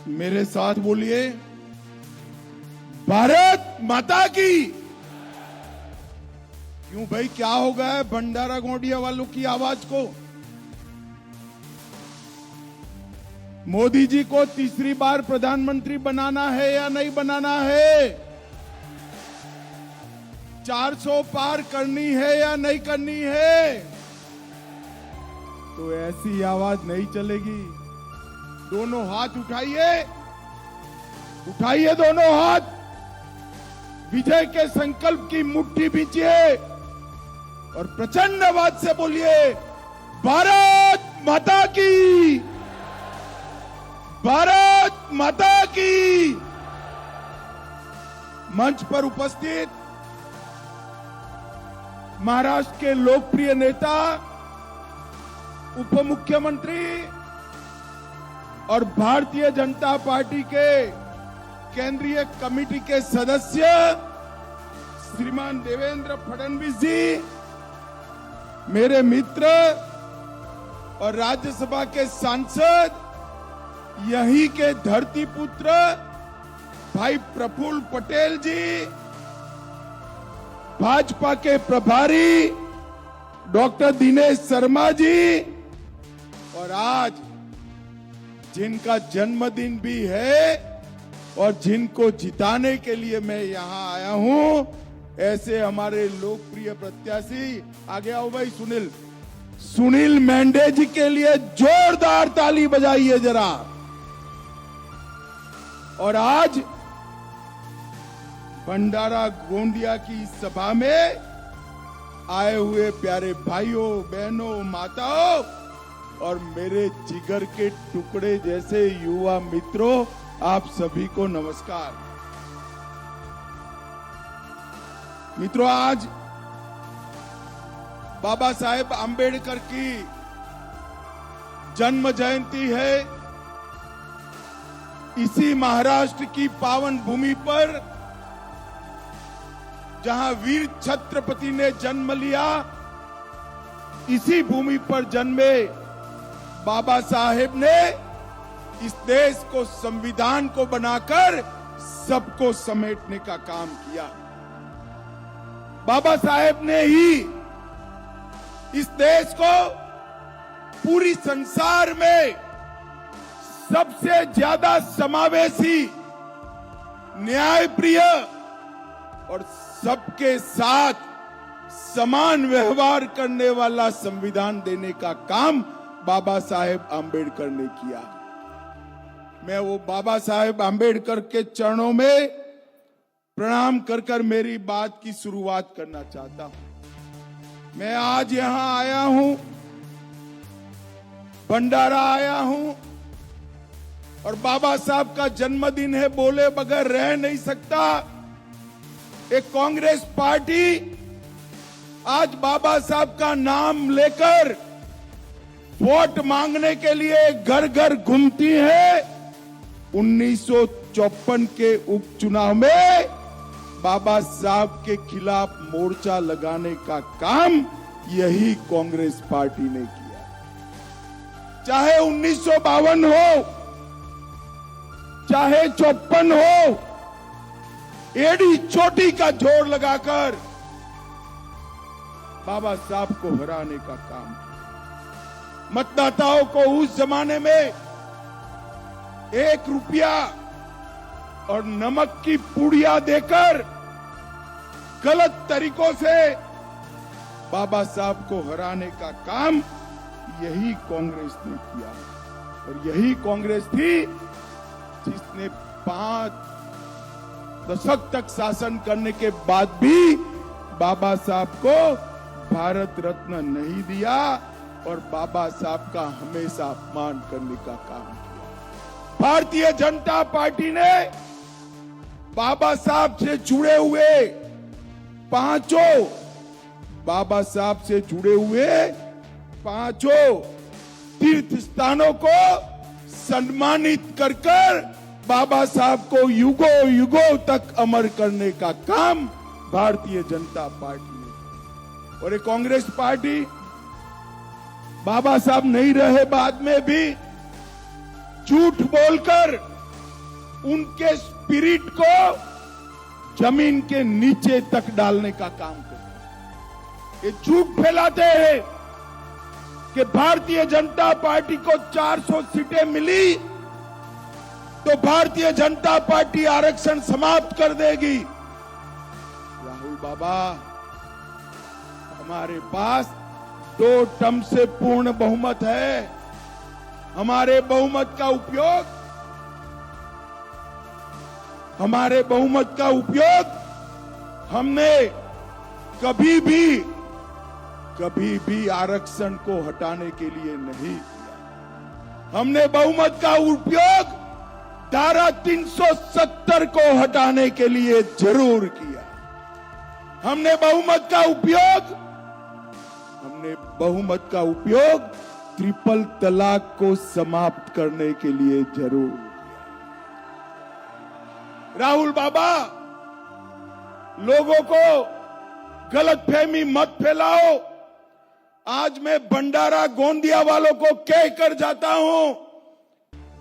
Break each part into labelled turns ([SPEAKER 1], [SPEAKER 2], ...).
[SPEAKER 1] मेरे साथ बोलिए, भारत माता की। क्यों भाई, क्या हो गया है भंडारा गोंडिया वालों की आवाज को? मोदी जी को तीसरी बार प्रधानमंत्री बनाना है या नहीं बनाना है? 400 पार करनी है या नहीं करनी है? तो ऐसी आवाज नहीं चलेगी। दोनों हाथ उठाइए, उठाइए दोनों हाथ, विजय के संकल्प की मुट्ठी बींचिए और प्रचंड आवाज से बोलिए, भारत माता की, भारत माता की। मंच पर उपस्थित महाराष्ट्र के लोकप्रिय नेता, उप मुख्यमंत्री और भारतीय जनता पार्टी के केंद्रीय कमेटी के सदस्य श्रीमान देवेंद्र फडणवीस जी, मेरे मित्र और राज्यसभा के सांसद, यहीं के धरती पुत्र भाई प्रफुल्ल पटेल जी, भाजपा के प्रभारी डॉक्टर दिनेश शर्मा जी, और आज जिनका जन्मदिन भी है और जिनको जिताने के लिए मैं यहां आया हूं, ऐसे हमारे लोकप्रिय प्रत्याशी, आगे आओ भाई, सुनील मेंढे जी के लिए जोरदार ताली बजाइए जरा। और आज भंडारा गोंदिया की इस सभा में आए हुए प्यारे भाइयों, बहनों, माताओं और मेरे जिगर के टुकड़े जैसे युवा मित्रों, आप सभी को नमस्कार। मित्रों, आज बाबा साहेब आंबेडकर की जन्म जयंती है। इसी महाराष्ट्र की पावन भूमि पर जहां वीर छत्रपति ने जन्म लिया, इसी भूमि पर जन्मे बाबा साहेब ने इस देश को, संविधान को बनाकर सबको समेटने का काम किया। बाबा साहेब ने ही इस देश को पूरी संसार में सबसे ज्यादा समावेशी, न्यायप्रिय और सबके साथ समान व्यवहार करने वाला संविधान देने का काम बाबा साहेब आंबेडकर ने किया। मैं वो बाबा साहेब आंबेडकर के चरणों में प्रणाम कर मेरी बात की शुरुआत करना चाहता हूं। मैं आज यहां आया हूं, भंडारा आया हूं, और बाबा साहब का जन्मदिन है, बोले बगैर रह नहीं सकता। एक कांग्रेस पार्टी आज बाबा साहब का नाम लेकर वोट मांगने के लिए घर घर घूमती है। 1954 के उपचुनाव में बाबा साहब के खिलाफ मोर्चा लगाने का काम यही कांग्रेस पार्टी ने किया। चाहे 1952 हो, चाहे 54 हो, एड़ी चोटी का जोर लगाकर बाबा साहब को हराने का काम किया। मतदाताओं को उस जमाने में 1 रुपया और नमक की पुड़िया देकर गलत तरीकों से बाबा साहब को हराने का काम यही कांग्रेस ने किया। और यही कांग्रेस थी जिसने 5 दशक तक शासन करने के बाद भी बाबा साहब को भारत रत्न नहीं दिया और बाबा साहब का हमेशा अपमान करने का काम किया। भारतीय जनता पार्टी ने बाबा साहब से जुड़े हुए बाबा साहब से जुड़े हुए 5 तीर्थ स्थानों को सम्मानित कर बाबा साहब को युगों युगों तक अमर करने का काम भारतीय जनता पार्टी ने। और ये कांग्रेस पार्टी, बाबा साहब नहीं रहे बाद में भी झूठ बोलकर उनके स्पिरिट को जमीन के नीचे तक डालने का काम करते हैं। ये झूठ फैलाते हैं कि भारतीय जनता पार्टी को 400 सीटें मिली तो भारतीय जनता पार्टी आरक्षण समाप्त कर देगी। राहुल बाबा, हमारे पास 2 टर्म से पूर्ण बहुमत है। हमारे बहुमत का उपयोग हमने कभी भी आरक्षण को हटाने के लिए नहीं किया। हमने बहुमत का उपयोग धारा 370 को हटाने के लिए जरूर किया। हमने बहुमत का उपयोग ट्रिपल तलाक को समाप्त करने के लिए जरूर किया। राहुल बाबा, लोगों को गलतफहमी मत फैलाओ। आज मैं भंडारा गोंदिया वालों को कहकर जाता हूं,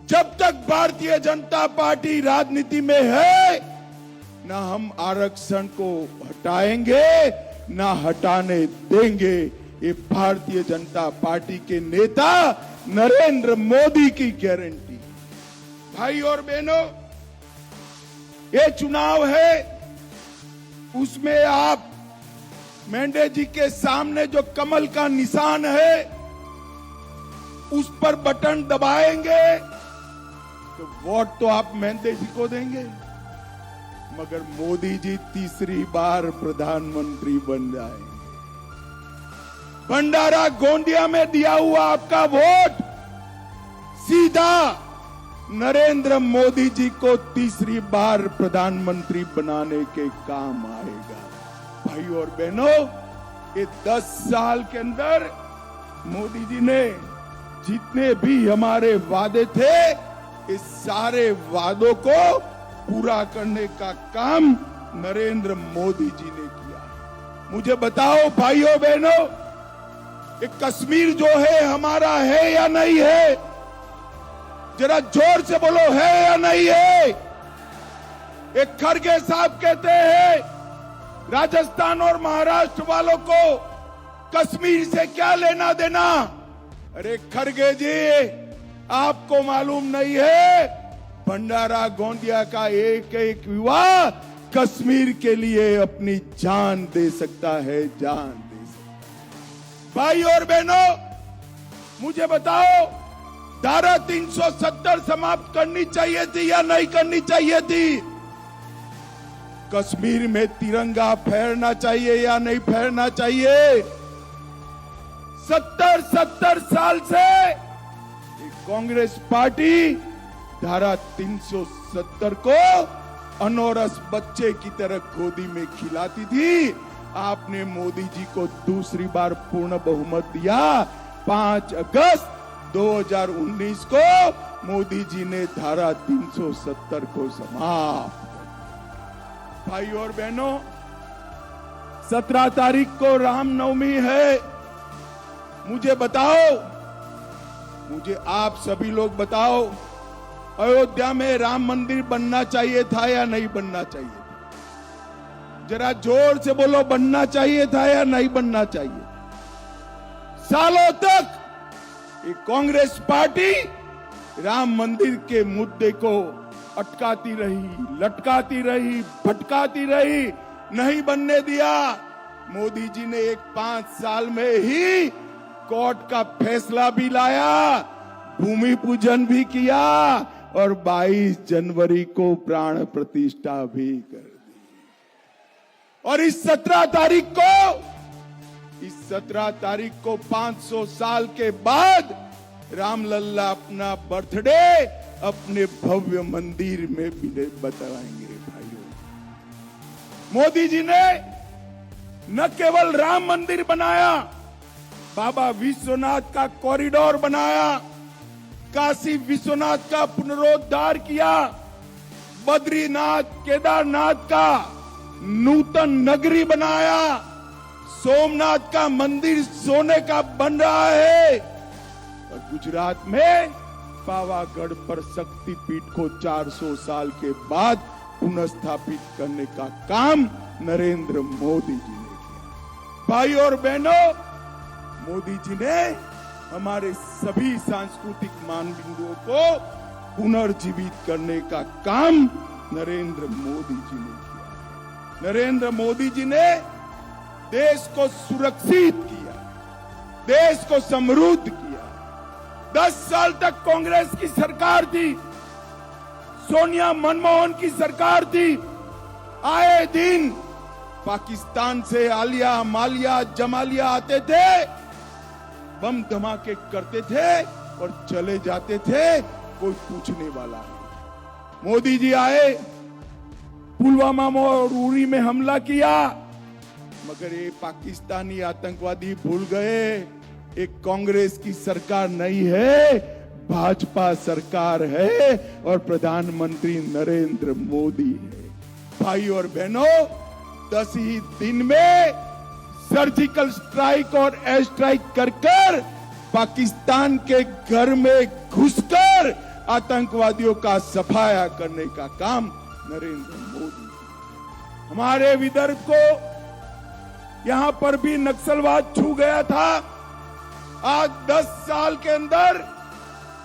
[SPEAKER 1] जब तक भारतीय जनता पार्टी राजनीति में है, ना हम आरक्षण को हटाएंगे ना हटाने देंगे। ये भारतीय जनता पार्टी के नेता नरेंद्र मोदी की गारंटी। भाई और बहनों, ये चुनाव है, उसमें आप मेंढे जी के सामने जो कमल का निशान है उस पर बटन दबाएंगे तो वोट तो आप मेंढे जी को देंगे, मगर मोदी जी तीसरी बार प्रधानमंत्री बन जाएंगे। भंडारा गोंदिया में दिया हुआ आपका वोट सीधा नरेंद्र मोदी जी को तीसरी बार प्रधानमंत्री बनाने के काम आएगा। भाई और बहनों, ये 10 साल के अंदर मोदी जी ने जितने भी हमारे वादे थे, इस सारे वादों को पूरा करने का काम नरेंद्र मोदी जी ने किया। मुझे बताओ भाइयों बहनों, ये कश्मीर जो है हमारा है या नहीं है? जरा जोर से बोलो, है या नहीं है? एक खड़गे साहब कहते हैं राजस्थान और महाराष्ट्र वालों को कश्मीर से क्या लेना देना। अरे खड़गे जी, आपको मालूम नहीं है, भंडारा गोंदिया का एक एक युवा कश्मीर के लिए अपनी जान दे सकता है, जान दे सकता। भाई और बहनों, मुझे बताओ, धारा 370 समाप्त करनी चाहिए थी या नहीं करनी चाहिए थी? कश्मीर में तिरंगा फहरना चाहिए या नहीं फहरना चाहिए? 70 साल से कांग्रेस पार्टी धारा 370 को अनौरस बच्चे की तरह गोदी में खिलाती थी। आपने मोदी जी को दूसरी बार पूर्ण बहुमत दिया। 5 अगस्त 2019 को मोदी जी ने धारा 370 को समाप्त। भाई और बहनों, 17 तारीख को रामनवमी है। मुझे बताओ, मुझे आप सभी लोग बताओ, अयोध्या में राम मंदिर बनना चाहिए था या नहीं बनना चाहिए था? जरा जोर से बोलो, बनना चाहिए था या नहीं बनना चाहिए? सालों तक ये कांग्रेस पार्टी राम मंदिर के मुद्दे को अटकाती रही, लटकाती रही, भटकाती रही, नहीं बनने दिया। मोदी जी ने 5 साल में ही कोर्ट का फैसला भी लाया, भूमि पूजन भी किया और 22 जनवरी को प्राण प्रतिष्ठा भी कर दी। और इस 17 तारीख को 500 साल के बाद रामलल्ला अपना बर्थडे अपने भव्य मंदिर में भी बताएंगे। भाइयों, मोदी जी ने न केवल राम मंदिर बनाया, बाबा विश्वनाथ का कॉरिडोर बनाया, काशी विश्वनाथ का पुनरोद्धार किया, बद्रीनाथ केदारनाथ का नूतन नगरी बनाया, सोमनाथ का मंदिर सोने का बन रहा है और गुजरात में पावागढ़ पर शक्तिपीठ को 400 साल के बाद पुनर्स्थापित करने का काम नरेंद्र मोदी जी ने किया। भाई और बहनों, मोदी जी ने हमारे सभी सांस्कृतिक मानबिंदुओं को पुनर्जीवित करने का काम नरेंद्र मोदी जी ने किया। नरेंद्र मोदी जी ने देश को सुरक्षित किया, देश को समृद्ध किया। 10 साल तक कांग्रेस की सरकार थी, सोनिया मनमोहन की सरकार थी। आए दिन पाकिस्तान से आलिया, मालिया, जमालिया आते थे, बम धमाके करते थे और चले जाते थे, कोई पूछने वाला नहीं। मोदी जी आए, पुलवामा और उरी में हमला किया, मगर ये पाकिस्तानी आतंकवादी भूल गए एक कांग्रेस की सरकार नहीं है, भाजपा सरकार है और प्रधानमंत्री नरेंद्र मोदी है। भाई और बहनों, 10 ही दिन में सर्जिकल स्ट्राइक और एयर स्ट्राइक कर पाकिस्तान के घर में घुसकर आतंकवादियों का सफाया करने का काम नरेंद्र मोदी। हमारे विदर्भ को यहां पर भी नक्सलवाद छू गया था। आज 10 साल के अंदर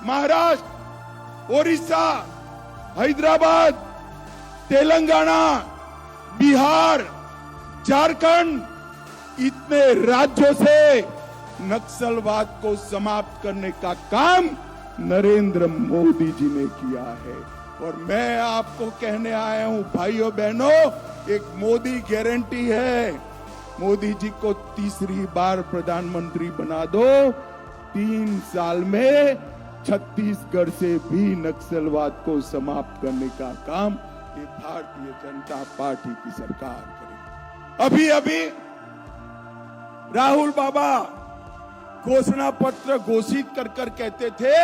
[SPEAKER 1] महाराष्ट्र, ओडिशा, हैदराबाद, तेलंगाना, बिहार, झारखंड, इतने राज्यों से नक्सलवाद को समाप्त करने का काम नरेंद्र मोदी जी ने किया है। और मैं आपको कहने आया हूं भाइयों बहनों, एक मोदी गारंटी है, मोदी जी को तीसरी बार प्रधानमंत्री बना दो, 3 साल में छत्तीसगढ़ से भी नक्सलवाद को समाप्त करने का काम ये भारतीय जनता पार्टी की सरकार करेगी। अभी अभी राहुल बाबा घोषणा पत्र घोषित कर कहते थे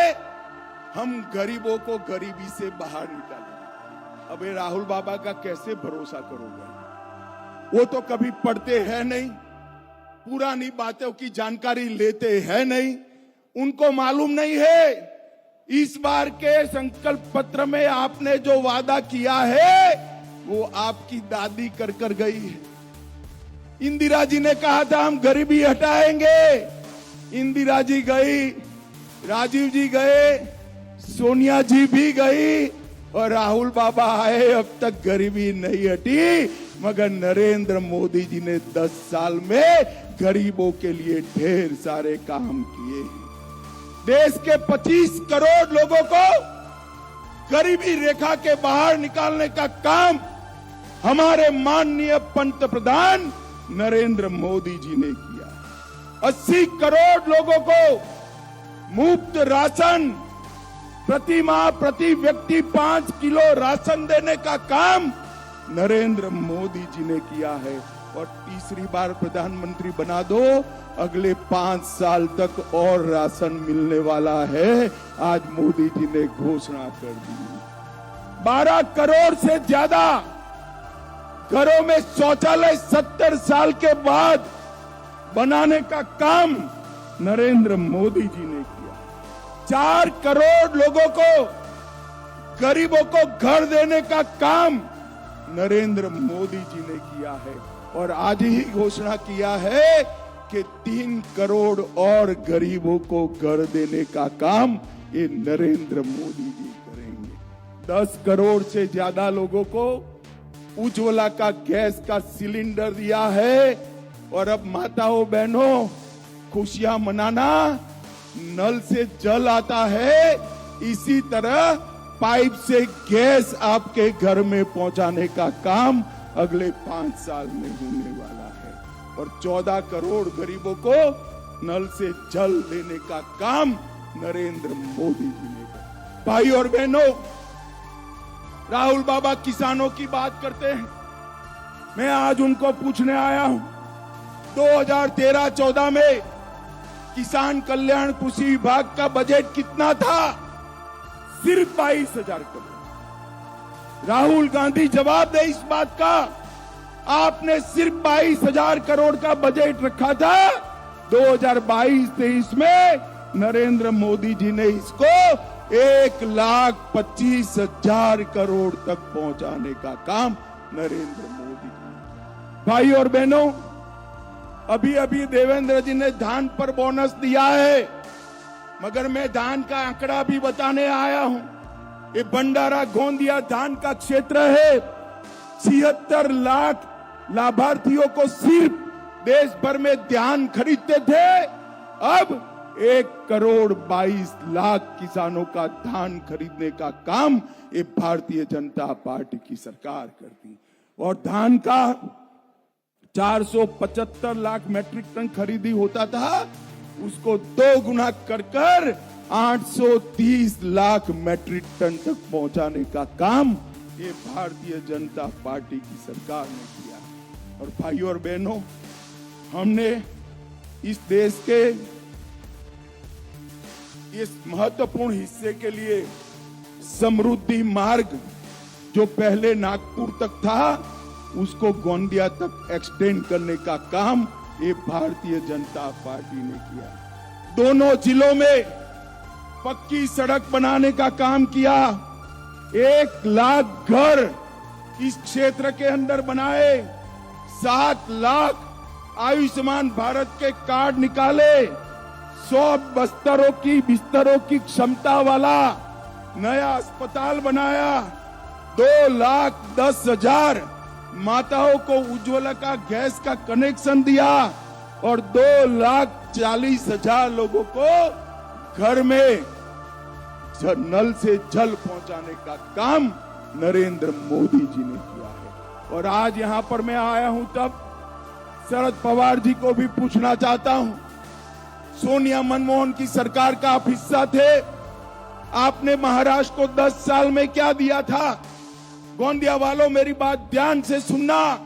[SPEAKER 1] हम गरीबों को गरीबी से बाहर निकालेंगे। अब ये राहुल बाबा का कैसे भरोसा करोगे? वो तो कभी पढ़ते हैं नहीं, पुरानी बातों की जानकारी लेते हैं नहीं, उनको मालूम नहीं है इस बार के संकल्प पत्र में आपने जो वादा किया है वो आपकी दादी कर गई है। इंदिरा जी ने कहा था हम गरीबी हटाएंगे, इंदिरा जी गई, राजीव जी गए, सोनिया जी भी गई और राहुल बाबा आए, अब तक गरीबी नहीं हटी। मगर नरेंद्र मोदी जी ने 10 साल में गरीबों के लिए ढेर सारे काम किए। देश के 25 करोड़ लोगों को गरीबी रेखा के बाहर निकालने का काम हमारे माननीय पंतप्रधान नरेंद्र मोदी जी ने किया। 80 करोड़ लोगों को मुफ्त राशन, प्रति माह प्रति व्यक्ति 5 किलो राशन देने का काम नरेंद्र मोदी जी ने किया है। और तीसरी बार प्रधानमंत्री बना दो, अगले 5 साल तक और राशन मिलने वाला है, आज मोदी जी ने घोषणा कर दी। 12 करोड़ से ज्यादा घरों में शौचालय 70 साल के बाद बनाने का काम नरेंद्र मोदी जी ने किया। 4 करोड़ लोगों को, गरीबों को घर देने का काम नरेंद्र मोदी जी ने किया है। और आज ही घोषणा किया है कि 3 करोड़ और गरीबों को घर देने का काम ये नरेंद्र मोदी जी करेंगे। 10 करोड़ से ज्यादा लोगों को उज्ज्वला का गैस का सिलेंडर दिया है। और अब माताओं बहनों, खुशियां मनाना, नल से जल आता है, इसी तरह पाइप से गैस आपके घर में पहुंचाने का काम अगले 5 साल में होने वाला है। और 14 करोड़ गरीबों को नल से जल देने का काम नरेंद्र मोदी जी ने किया। भाई और बहनों, राहुल बाबा किसानों की बात करते हैं, मैं आज उनको पूछने आया हूं 2013-14 में किसान कल्याण कृषि विभाग का बजट कितना था? सिर्फ 22,000 करोड़। राहुल गांधी जवाब दे इस बात का, आपने सिर्फ 22,000 करोड़ का बजट रखा था। 2022-23 में नरेंद्र मोदी जी ने इसको 1,25,000 करोड़ तक पहुंचाने का काम नरेंद्र मोदी जी। भाई और बहनों, अभी अभी देवेंद्र जी ने धान पर बोनस दिया है, मगर मैं धान का आंकड़ा भी बताने आया हूं। ये भंडारा गोंदिया धान का क्षेत्र है। 76 लाख लाभार्थियों को सिर्फ देश भर में धान खरीदते थे, अब 1,22,00,000 किसानों का धान खरीदने का काम ये भारतीय जनता पार्टी की सरकार करती। और धान का 475 लाख मैट्रिक टन खरीदी होता था, उसको 2 गुना कर 830 लाख मैट्रिक टन तक पहुंचाने का काम ये भारतीय जनता पार्टी की सरकार ने किया। और भाइयों और बहनों, हमने इस देश के इस महत्वपूर्ण हिस्से के लिए समृद्धि मार्ग जो पहले नागपुर तक था, उसको गोंदिया तक एक्सटेंड करने का काम ये भारतीय जनता पार्टी ने किया। दोनों जिलों में पक्की सड़क बनाने का काम किया। 1 लाख घर इस क्षेत्र के अंदर बनाए। 7 लाख आयुष्मान भारत के कार्ड निकाले। 100 बिस्तरों की क्षमता वाला नया अस्पताल बनाया। 2,10,000 माताओं को उज्ज्वला का गैस का कनेक्शन दिया और 2,40,000 लोगों को घर में नल से जल पहुंचाने का काम नरेंद्र मोदी जी ने किया है। और आज यहां पर मैं आया हूं तब शरद पवार जी को भी पूछना चाहता हूं, सोनिया मनमोहन की सरकार का आप हिस्सा थे, आपने महाराष्ट्र को 10 साल में क्या दिया था? गोंदिया वालों, मेरी बात ध्यान से सुनना।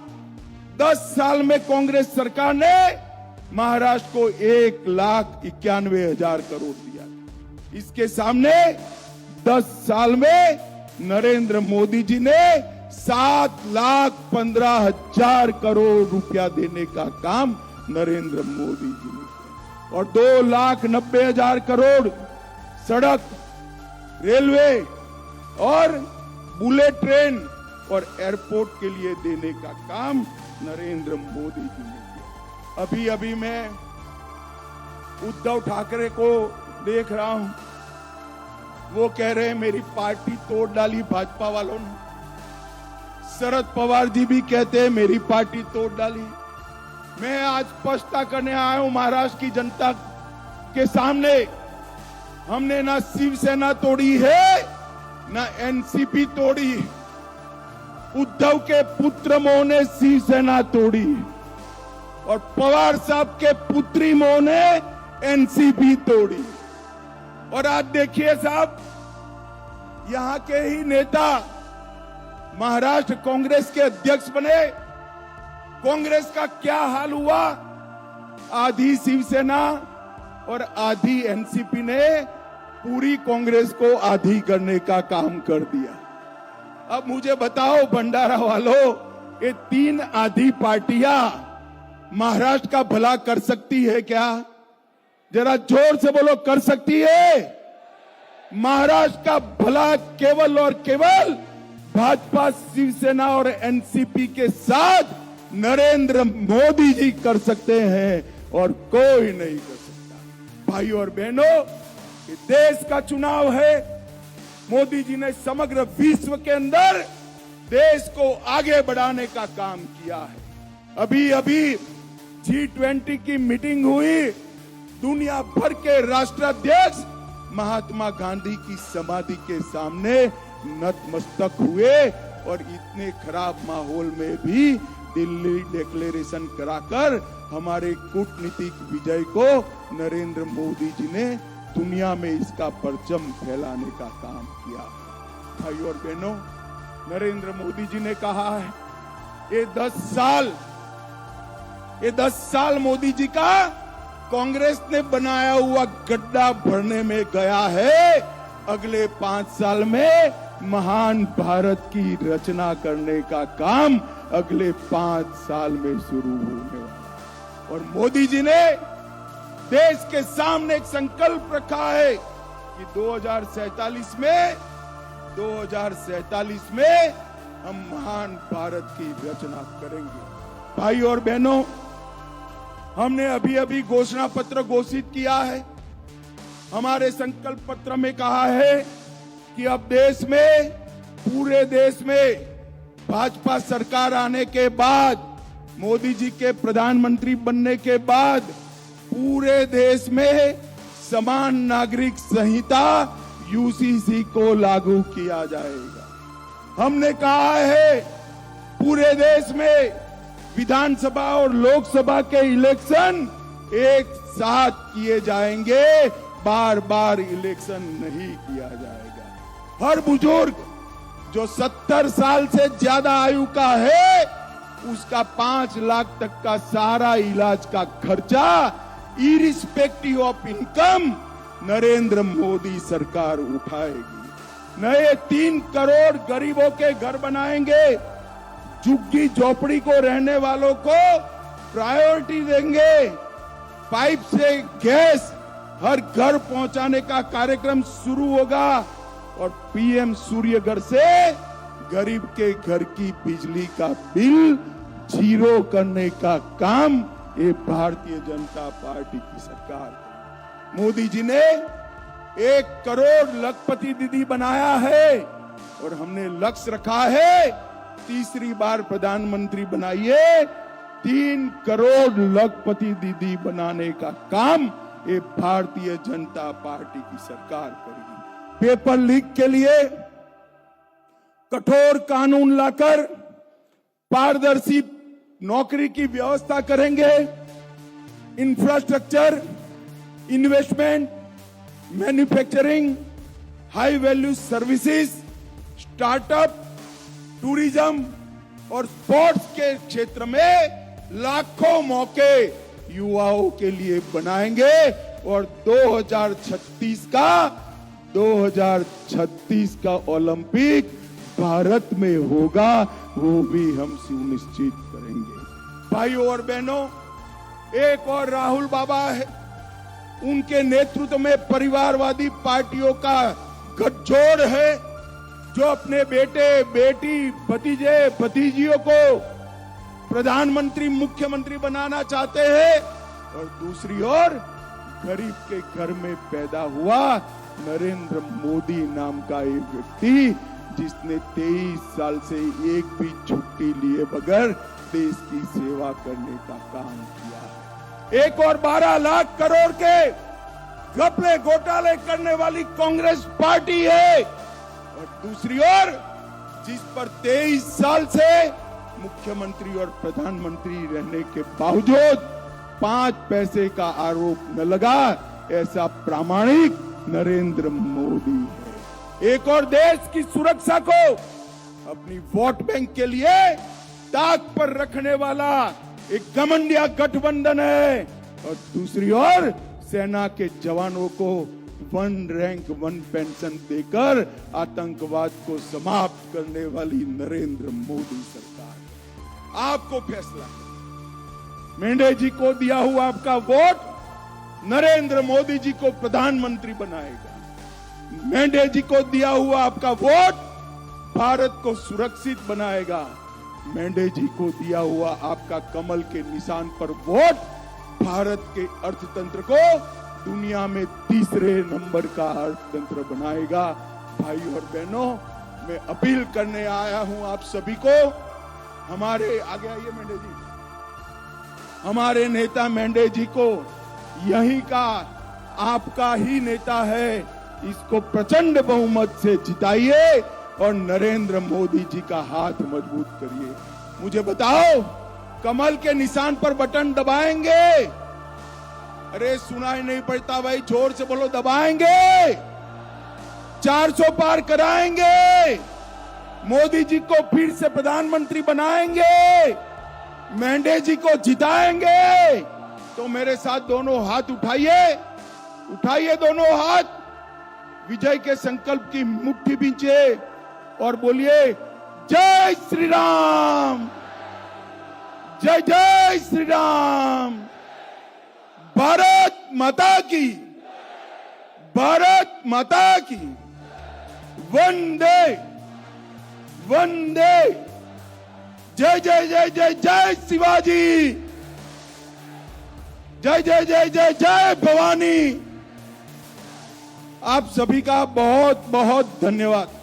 [SPEAKER 1] 10 साल में कांग्रेस सरकार ने महाराष्ट्र को 1,91,000 करोड़ दिया। इसके सामने 10 साल में नरेंद्र मोदी जी ने 7,15,000 करोड़ रुपया देने का काम नरेंद्र मोदी जी ने किया। और 2,90,000 करोड़ सड़क, रेलवे और बुलेट ट्रेन और एयरपोर्ट के लिए देने का काम नरेंद्र मोदी जी ने किया। अभी अभी मैं उद्धव ठाकरे को देख रहा हूं, वो कह रहे हैं मेरी पार्टी तोड़ डाली भाजपा वालों ने। शरद पवार जी भी कहते हैं मेरी पार्टी तोड़ डाली। मैं आज स्पष्टता करने आया हूं महाराष्ट्र की जनता के सामने, हमने ना शिवसेना तोड़ी है ना एनसीपी तोड़ी। उद्धव के पुत्र मोह ने शिवसेना तोड़ी और पवार साहब के पुत्री मोह ने एनसीपी तोड़ी। और आज देखिए साहब, यहां के ही नेता महाराष्ट्र कांग्रेस के अध्यक्ष बने। कांग्रेस का क्या हाल हुआ? आधी शिवसेना और आधी एनसीपी ने पूरी कांग्रेस को आधी करने का काम कर दिया। अब मुझे बताओ भंडारा वालों, ये 3 आधी पार्टियां महाराष्ट्र का भला कर सकती है क्या? जरा जोर से बोलो, कर सकती है? महाराष्ट्र का भला केवल और केवल भाजपा, शिवसेना और एनसीपी के साथ नरेंद्र मोदी जी कर सकते हैं और कोई नहीं कर सकता। भाइयों और बहनों, ये देश का चुनाव है। मोदी जी ने समग्र विश्व के अंदर देश को आगे बढ़ाने का काम किया है। अभी अभी G20 की मीटिंग हुई, दुनिया भर के राष्ट्राध्यक्ष महात्मा गांधी की समाधि के सामने नतमस्तक हुए और इतने खराब माहौल में भी दिल्ली डिक्लेरेशन कराकर हमारे कूटनीतिक विजय को नरेंद्र मोदी जी ने दुनिया में इसका परचम फैलाने का काम किया। भाइयों और बहनों, नरेंद्र मोदी जी ने कहा है ये 10 साल मोदी जी का कांग्रेस ने बनाया हुआ गड्ढा भरने में गया है। अगले 5 साल में महान भारत की रचना करने का काम अगले 5 साल में शुरू होने वाला। और मोदी जी ने देश के सामने एक संकल्प रखा है कि 2047 में हम महान भारत की रचना करेंगे। भाई और बहनों, हमने अभी अभी घोषणा पत्र घोषित किया है। हमारे संकल्प पत्र में कहा है कि अब देश में, पूरे देश में भाजपा सरकार आने के बाद, मोदी जी के प्रधानमंत्री बनने के बाद पूरे देश में समान नागरिक संहिता यूसीसी को लागू किया जाएगा। हमने कहा है पूरे देश में विधानसभा और लोकसभा के इलेक्शन एक साथ किए जाएंगे, बार बार इलेक्शन नहीं किया जाएगा। हर बुजुर्ग जो 70 साल से ज्यादा आयु का है, उसका 5 लाख तक का सारा इलाज का खर्चा irrespective of income Narendra Modi सरकार उठाएगी। नए 3 करोड़ गरीबों के घर बनाएंगे। झुग्गी झोपड़ी को रहने वालों को प्रायोरिटी देंगे। पाइप से गैस हर घर पहुंचाने का कार्यक्रम शुरू होगा और पीएम सूर्यघर से गरीब के घर की बिजली का बिल 0 करने का काम ये भारतीय जनता पार्टी की सरकार है। मोदी जी ने 1 करोड़ लखपति दीदी बनाया है और हमने लक्ष्य रखा है तीसरी बार प्रधानमंत्री बनाइए 3 करोड़ लखपति दीदी बनाने का काम ये भारतीय जनता पार्टी की सरकार करेगी। पेपर लीक के लिए कठोर कानून लाकर पारदर्शी नौकरी की व्यवस्था करेंगे। Infrastructure, investment, manufacturing, high value services, startup, tourism और स्पोर्ट्स के क्षेत्र में लाखों मौके युवाओं के लिए बनाएंगे और 2036 का ओलंपिक भारत में होगा, वो भी हम सुनिश्चित करेंगे। भाइयों और बहनों, एक और राहुल बाबा है, उनके नेतृत्व में परिवारवादी पार्टियों का गठजोड़ है जो अपने बेटे, बेटी, भतीजे, भतीजियों को प्रधानमंत्री, मुख्यमंत्री बनाना चाहते हैं और दूसरी ओर गरीब के घर में पैदा हुआ नरेंद्र मोदी नाम का एक व्यक्ति जिसने 23 साल से एक भी छुट्टी लिए बगैर देश की सेवा करने का काम किया है। एक और 12 लाख करोड़ के घपले घोटाले करने वाली कांग्रेस पार्टी है और दूसरी ओर जिस पर 23 साल से मुख्यमंत्री और प्रधानमंत्री रहने के बावजूद 5 पैसे का आरोप न लगा, ऐसा प्रामाणिक नरेंद्र मोदी है। एक और देश की सुरक्षा को अपनी वोट बैंक के लिए ताक पर रखने वाला एक घमंडिया गठबंधन है और दूसरी ओर सेना के जवानों को 1 रैंक 1 पेंशन देकर आतंकवाद को समाप्त करने वाली नरेंद्र मोदी सरकार। आपको फैसला है। मेंढे जी को दिया हुआ आपका वोट नरेंद्र मोदी जी को प्रधानमंत्री बनाएगा। मेंढे जी को दिया हुआ आपका वोट भारत को सुरक्षित बनाएगा। मेंढे जी को दिया हुआ आपका कमल के निशान पर वोट भारत के अर्थतंत्र को दुनिया में 3रे नंबर का अर्थतंत्र बनाएगा। भाई और बहनों, मैं अपील करने आया हूं आप सभी को, हमारे आगे आइए मेंढे जी, हमारे नेता मेंढे जी को, यही का आपका ही नेता है, इसको प्रचंड बहुमत से जिताइए और नरेंद्र मोदी जी का हाथ मजबूत करिए। मुझे बताओ, कमल के निशान पर बटन दबाएंगे? अरे सुनाई नहीं पड़ता भाई, जोर से बोलो, दबाएंगे? 400 पार कराएंगे? मोदी जी को फिर से प्रधानमंत्री बनाएंगे? मेंढे जी को जिताएंगे? तो मेरे साथ दोनों हाथ उठाइए, उठाइए दोनों हाथ, विजय के संकल्प की मुट्ठी बींचे और बोलिए जय श्री राम, जय जय श्री राम, भारत माता की, भारत माता की। वंदे वंदे। जय जय जय जय जय शिवाजी। जय जय जय जय जय भवानी। आप सभी का बहुत बहुत धन्यवाद।